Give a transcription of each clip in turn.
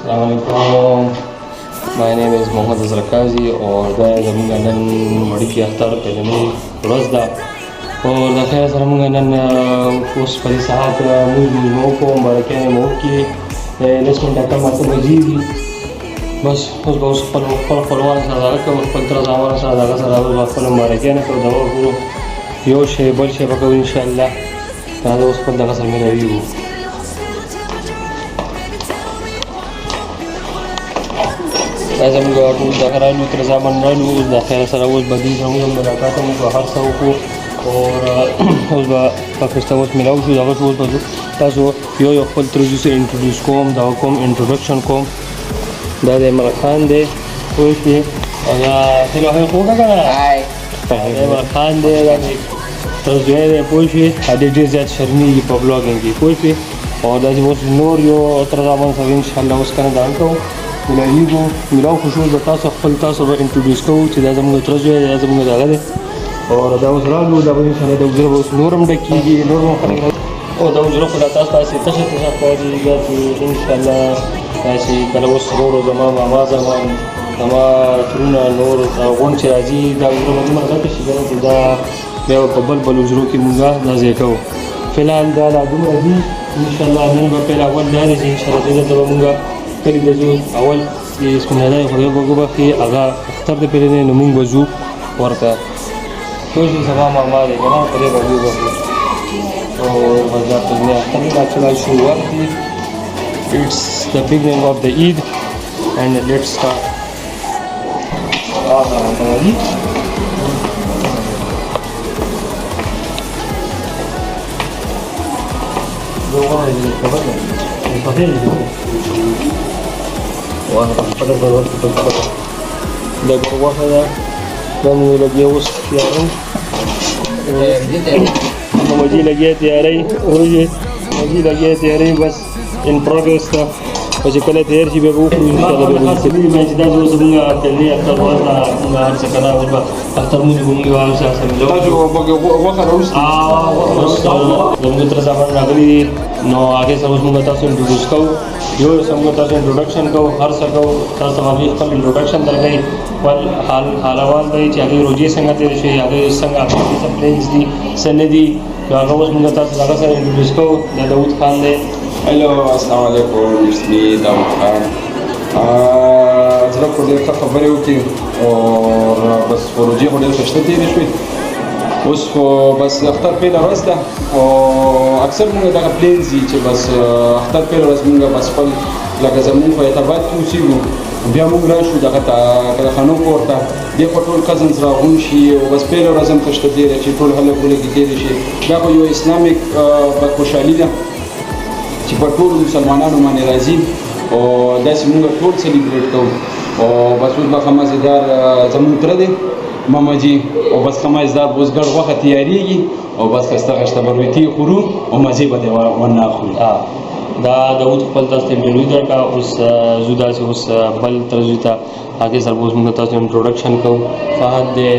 Assalamualaikum. My name is Mohammad Azhar Kazi और زمونږ نن وړوکي اختر پېژنې ورځ ده اور د خیر سره موږ نن اوس په دې ساعت مونځ مو وکړو مبارکیانې مو وکړي لس منټه کم اته بجې دي بس اوس به اوس خپل خپلوانو سره دغه کوو خپل تره زامنو سره دغه سره اوس به خپله مبارکیانې کوو دغه وکړو یو شی بل شی به کوو انشاءالله دا اوس خپل دغه سره ملاویږو دا زموږ ټول دغه رالو تر زامن رالو اوس د خیر سره اوس به دوی زموږ ملاقات هم وکړو هر څه وکړو اور اوس به پاکستان اوس میلاو شو دغه اوس به تاسو یو خپل ترجیح سره انټروډیوس کوم دغه کوم انټروډکشن کوم دا د عمران خان دی پوه شوې او دا هیلو هی خوږه که نه عمران خان دی دا ترزوی دی پوه شوې هډې ډېر زیات شرمېږي په بلاګینګ کې پوه شوې او داسې اوس نور یو تر زامن سره انشاءالله اوس که نه دغه کوو ملاویږو میلاو خو شو به تاسو خپل تاسو به انټروډیوس کوو چې دا زموږ ترزوی دی دا زموږ دغه دی اور دا اوس رالو دا به انشاءالله د حجره به اوس نور هم ډکېږي نور هم خلک او دا حجره خو دا تاسو داسې تشه ښکارېږي چې انشاءالله داسې کله اوس ورو زما ماما زمان زما ترونه نور غونډ چې راځي دا حجره به دومره ډکه شي که نه چې دا بیا په بل حجرو کې مونږ دا ځای کوو فلحال دا لا دومره دي انشاءالله نن به پیل اول دا دی چې انشاءالله دې دلته به مونږ کلي ته ځو اول چې اسم الله خدای به وبخښي هغه اختر د پیرنې نو مونږ به ځو ورته پوه شوې سبا ماما دی که نه په دې به وبخښي او بس دا په دې اختر کې actually شروعات دي it's the beginning of the Eid and let's start دا غوښه ده دا موږ لګیا اوس تیارو مجھے لګیا تیاری وروجې مجھے لګیا تیاری بس ان پروګرس ده او چې کله تیار شي بیا به وکړو انشاءالله بیا به چې دا اوس زموږ پیلنۍ اختر ورځ ده موږ هر څه که نه اوس به اختر مونځ به موږ هر څه سره میلاو زموږ تر زامن راغلي دي نو هغې سره اوس موږ تاسو انټروډیوس کوو یو موږ تاسو انټروډکشن کوو هر څه کوو تاسو ته هغوی خپل انټروډکشن درکوي خپل حال احوال دی چې هغې روژې څنګه تېرې شوې هغې څنګه هغې څه پلینز دي څه نه دي نو هغه اوس موږ تاسو هغه سره انټروډیوس کوو دا داود خان دی Hello, assalamu alaikum, it's me, Dawood Khan. زړه خو ډېر ښه خبرې وکړي او بس روژې خو ډېر ښایسته تېرې شوې اوس خو بس اختر پیله ورځ ده او اکثر مونږ دغه پلینز دي چې بس اختر پیله ورځ مونږ بس خپل لکه زمونږ په اعتبار کې اوسېږو بیا مونږ راشو دغه ته کلخانو کور ته دې خو ټول کزنز راغونډ شي او بس پیله ورځ هم ښایسته تېره شي ټول خلک ولګي تېرې شي دا خو یو اسلامیک خوشحالي ده چې په ټولو مسلمانانو باندې راځي او داسې مونږ ټول سلیبریټ کوو او بس اوس به خمازدار زمونږ تره دی ماماجي او بس خمازدار بوزګړ غوښه تیارېږي او بس ښایسته ښایسته به روتي خورو او مزې به دې ونه اخلو دا داود خپل تاسو ته انټرویو درکړه اوس زه داسې اوس بل ترجیح ته هغې سره به اوس موږ تاسو انټروډکشن کوو فهد دی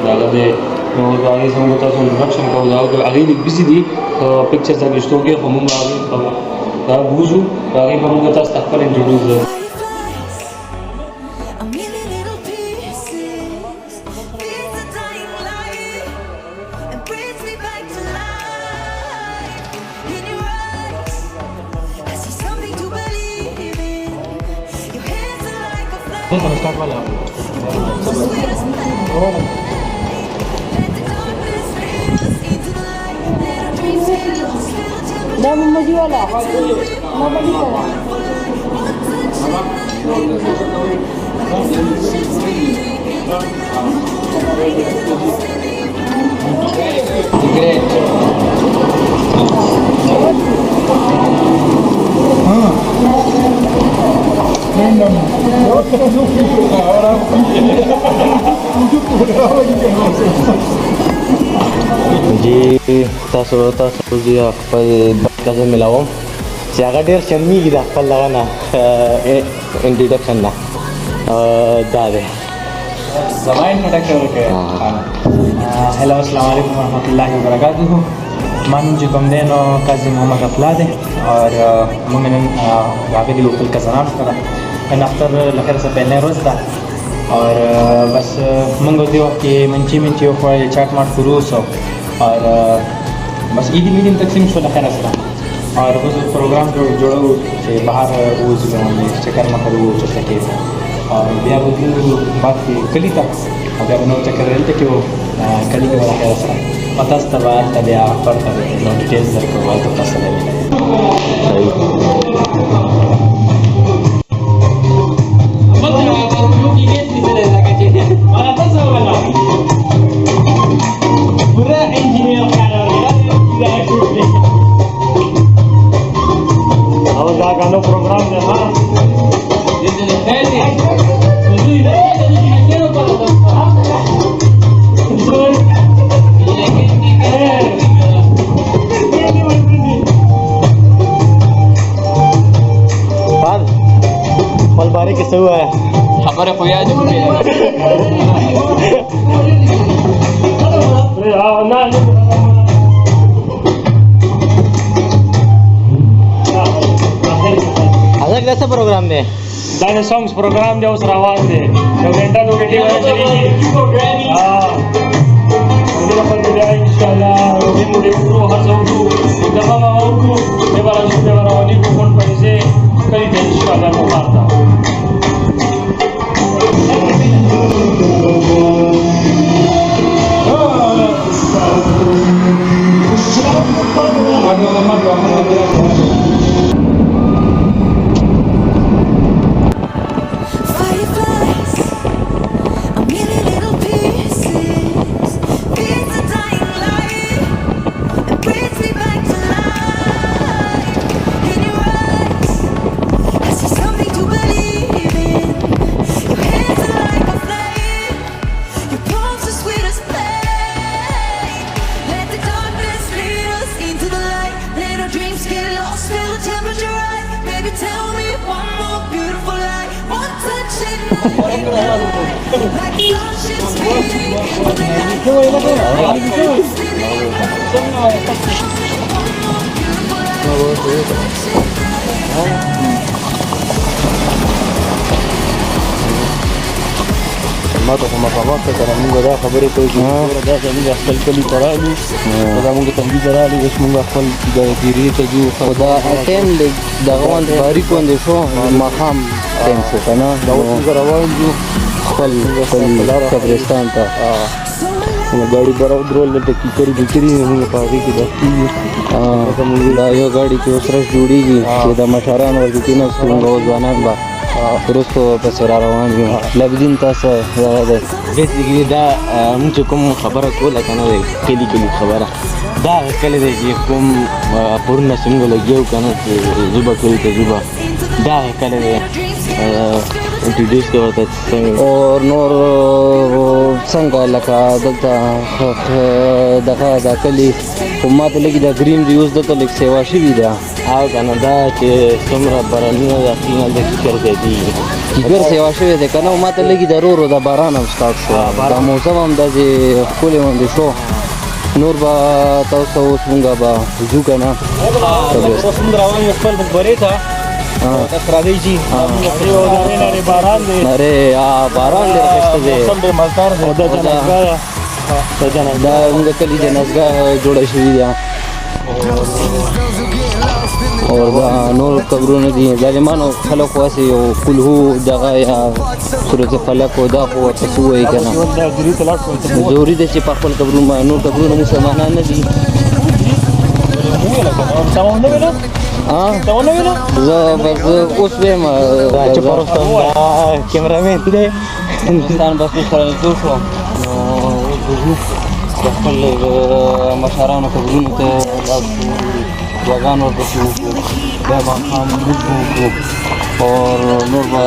دغه دی نو هغې سره موږ تاسو انټروډکشن کوو هغې لږ بیزي دي پکچرز اخیستو کې خو موږ هغې دا بوځو هغې به موږ تاسو ته خپل انټروډیوس کوو दा मम्मी वाला मम्मी वाला जी تاسو دې خپل کزن ملاوم چې هغه ډېر شرمېږي د خپل دغه نه انټروډکشن نه دا دی زما انټروډکشن وکړئ. هلو السلام علیکم ورحمۃ اللہ وبرکاتہ. मानूम چې کوم دی نو قاضي محمد افلا دی اور موږ نن راغلي یو خپل کزنان سره نن اختر له خیر څخه پهلې ورځ ده اور بس موږ دې وخت کې منچي وخوړل چاټ ماټ شروع شو اور بس عیدی میدیم تقسیم شو له خیر سره और वो जो प्रोग्राम जोड़ो से बाहर वो चक्कर में करो चक्कर के और बिया वो बात की कली तक अगर नो चक्कर रहे थे कि वो कली के वाला क्या सर पता तबा तबिया पढ़ता है नो डिटेल्स दर को बात तो पसंद है पूरा engineer da ganó program de más. Desde el tele. फल बारे कैसे हुआ है? हमारे कोई आज भी आज कैसा प्रोग्राम में दाने सॉन्ग्स प्रोग्राम जो उस रवाज से 2 घंटा 2 घंटे वाला चलेगी हां मुझे अपन मिला इंशाल्लाह रोटी मुझे पूरा हर सब दफा माऊंगा ये वाला सुनने वाला वाली को कौन पड़े से कई दिन इंशाल्लाह को मारता ما ته هم مقامات سره موږ دا خبرې کوي چې دا زموږ خپل کلي ته راغلو دا موږ تنګي راغلي اوس موږ خپل د ډیری ته ځو دا ټایم دغه باندې باریک باندې شو ماښام ټایم شو که نه دا اوس موږ روان یو خپل قبرستان ته गाड़ी बड़ा उधर लेते की करी बिक्री होंगे पागी की दस्ती तो मुझे लायो गाड़ी की उसरस जुड़ीगी सीधा मशारान और कितना सुंगा उजाना बा फिर उसको पसरा रवान भी लग दिन तास ज़्यादा बेसिकली दा मुझे कम खबर को लगा ना केली खबर दा कल देखिए कम पूर्ण सिंगल लगे हो करना जुबा कोई तो जुबा दा कल इंट्रोड्यूस किया होता है और नोर संगा लगा दलता दखा दाखली उम्मात लगी दा ग्रीन रिव्यूज दलता लिख सेवा शिवी दा आओ कनाडा के समरा बरानिया दा तीन अलग कर देती किधर सेवा शिवी दे कना उम्मात लगी दा रो दा बारान हम स्टार्ट शो दा मौसम हम दा जे कोले हम दे शो नूर बा तो उसमुंगा बा जू कना तो सुंदर आवाज में बरे था अरे बारान दे रखते मजदार दा उनका कली जनसगा जोड़ा शुरू और नूर कब्रों ने दिए जालिमानो फलक वासे कुल्हू जगह या सूरज फलक को दा को तसु है करना जोरी दे चिपा फल कब्रों में नूर कब्रों ने मुसलमान ने दी हाँ बस उस पे कैमरामैन थे इंसान बस दूर को मशारान कब्रों थे बागान और बच्चों और नूरबा